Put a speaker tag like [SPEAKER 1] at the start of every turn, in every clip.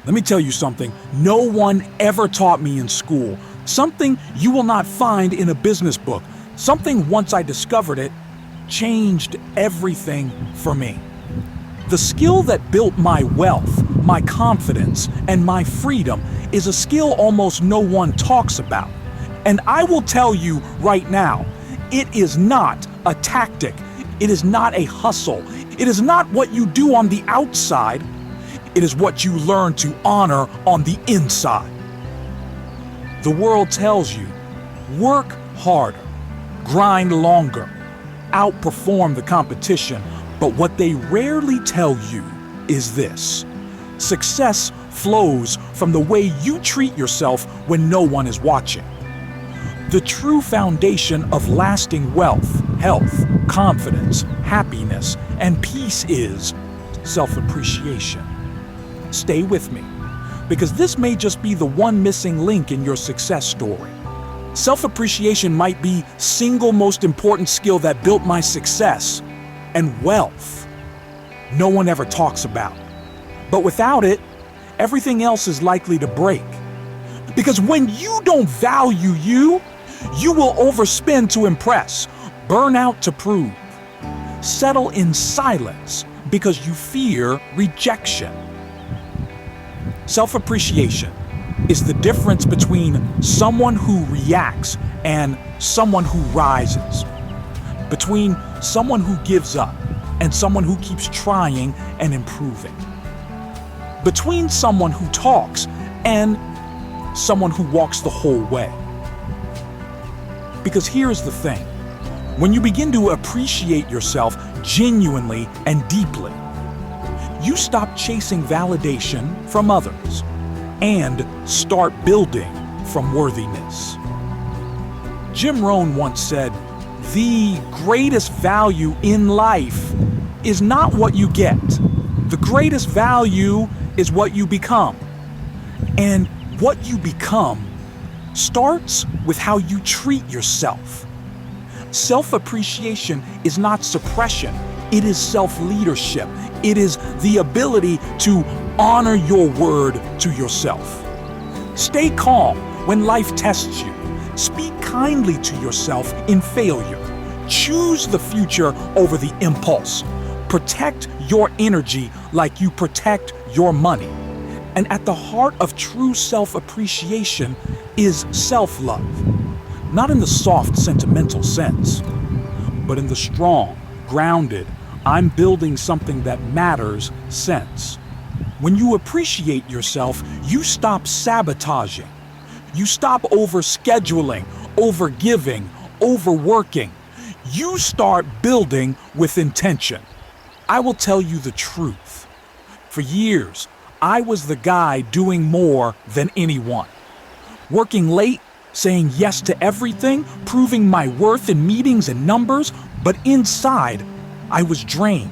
[SPEAKER 1] Let me tell you something no one ever taught me in school. Something you will not find in a business book. Something, once I discovered it, changed everything for me. The skill that built my wealth, my confidence, and my freedom is a skill almost no one talks about. And I will tell you right now, it is not a tactic. It is not a hustle. It is not what you do on the outside. It is what you learn to honor on the inside. The world tells you, work harder, grind longer, outperform the competition. But what they rarely tell you is this: success flows from the way you treat yourself when no one is watching. The true foundation of lasting wealth, health, confidence, happiness, and peace is self-appreciation. Stay with me, because this may just be the one missing link in your success story. Self-appreciation might be single most important skill that built my success and wealth no one ever talks about. But without it, everything else is likely to break. Because when you don't value you, you will overspend to impress, burn out to prove, settle in silence because you fear rejection. Self-appreciation is the difference between someone who reacts and someone who rises, between someone who gives up and someone who keeps trying and improving, between someone who talks and someone who walks the whole way. Because here's the thing, when you begin to appreciate yourself genuinely and deeply, you stop chasing validation from others and start building from worthiness. Jim Rohn once said, "The greatest value in life is not what you get. The greatest value is what you become." And what you become starts with how you treat yourself. Self-appreciation is not suppression, it is self-leadership. It is the ability to honor your word to yourself. Stay calm when life tests you. Speak kindly to yourself in failure. Choose the future over the impulse. Protect your energy like you protect your money. And at the heart of true self-appreciation is self-love. Not in the soft, sentimental sense, but in the strong, grounded, I'm building something that matters sense. When you appreciate yourself, you stop sabotaging. You stop overscheduling, overgiving, overworking. You start building with intention. I will tell you the truth. For years, I was the guy doing more than anyone. Working late, saying yes to everything, proving my worth in meetings and numbers, but inside, I was drained.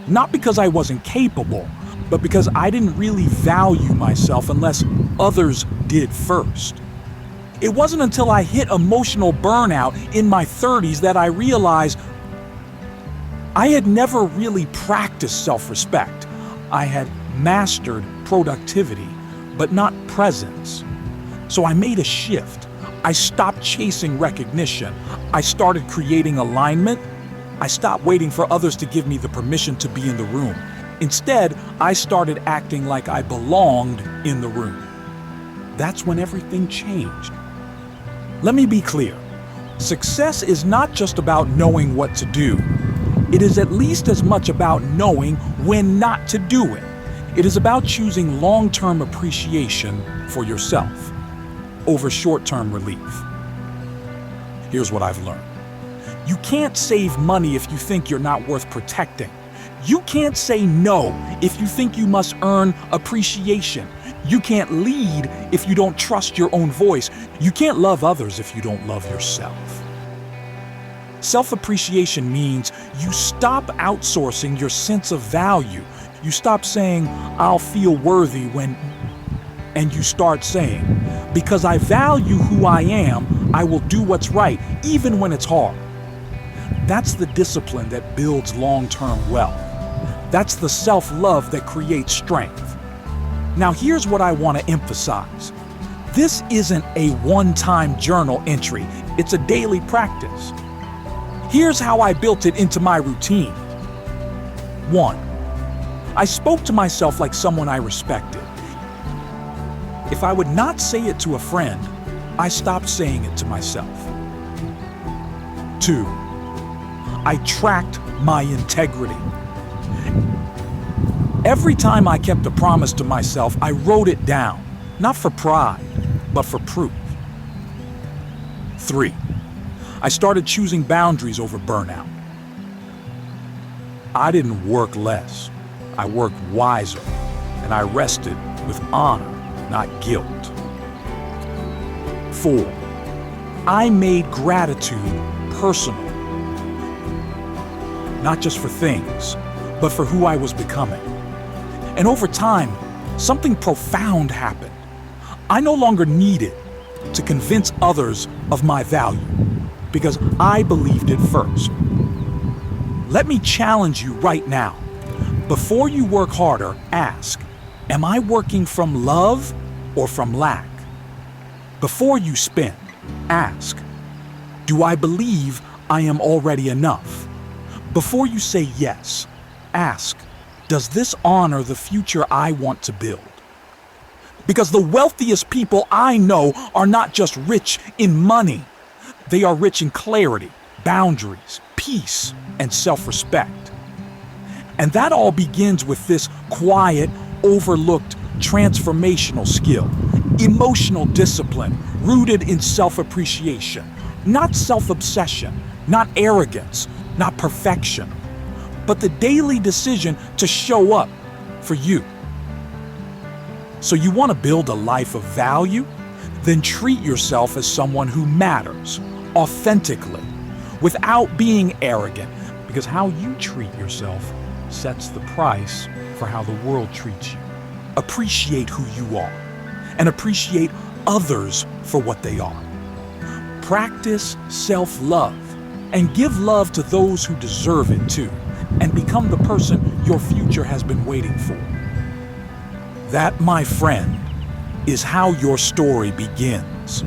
[SPEAKER 1] Not because I wasn't capable, but because I didn't really value myself unless others did first. It wasn't until I hit emotional burnout in my 30s that I realized I had never really practiced self-respect. I had mastered productivity, but not presence. So I made a shift. I stopped chasing recognition. I started creating alignment. I stopped waiting for others to give me the permission to be in the room. Instead, I started acting like I belonged in the room. That's when everything changed. Let me be clear. Success is not just about knowing what to do. It is at least as much about knowing when not to do it. It is about choosing long-term appreciation for yourself over short-term relief. Here's what I've learned. You can't save money if you think you're not worth protecting. You can't say no if you think you must earn appreciation. You can't lead if you don't trust your own voice. You can't love others if you don't love yourself. Self-appreciation means you stop outsourcing your sense of value. You stop saying, "I'll feel worthy when," and you start saying, "Because I value who I am, I will do what's right, even when it's hard." That's the discipline that builds long-term wealth. That's the self-love that creates strength. Now here's what I want to emphasize. This isn't a one-time journal entry, it's a daily practice. Here's how I built it into my routine. 1. I spoke to myself like someone I respected. If I would not say it to a friend, I stopped saying it to myself. 2. I tracked my integrity. Every time I kept a promise to myself, I wrote it down, not for pride, but for proof. 3. I started choosing boundaries over burnout. I didn't work less. I worked wiser, and I rested with honor, not guilt. 4. I made gratitude personal, not just for things, but for who I was becoming. And over time, something profound happened. I no longer needed to convince others of my value because I believed it first. Let me challenge you right now. Before you work harder, ask, am I working from love or from lack? Before you spend, ask, do I believe I am already enough? Before you say yes, ask, does this honor the future I want to build? Because the wealthiest people I know are not just rich in money. They are rich in clarity, boundaries, peace, and self-respect. And that all begins with this quiet, overlooked, transformational skill, emotional discipline rooted in self-appreciation, not self-obsession, not arrogance, not perfection, but the daily decision to show up for you. So you want to build a life of value? Then treat yourself as someone who matters, authentically, without being arrogant, because how you treat yourself sets the price for how the world treats you. Appreciate who you are, and appreciate others for what they are. Practice self-love, and give love to those who deserve it too, and become the person your future has been waiting for. That, my friend, is how your story begins.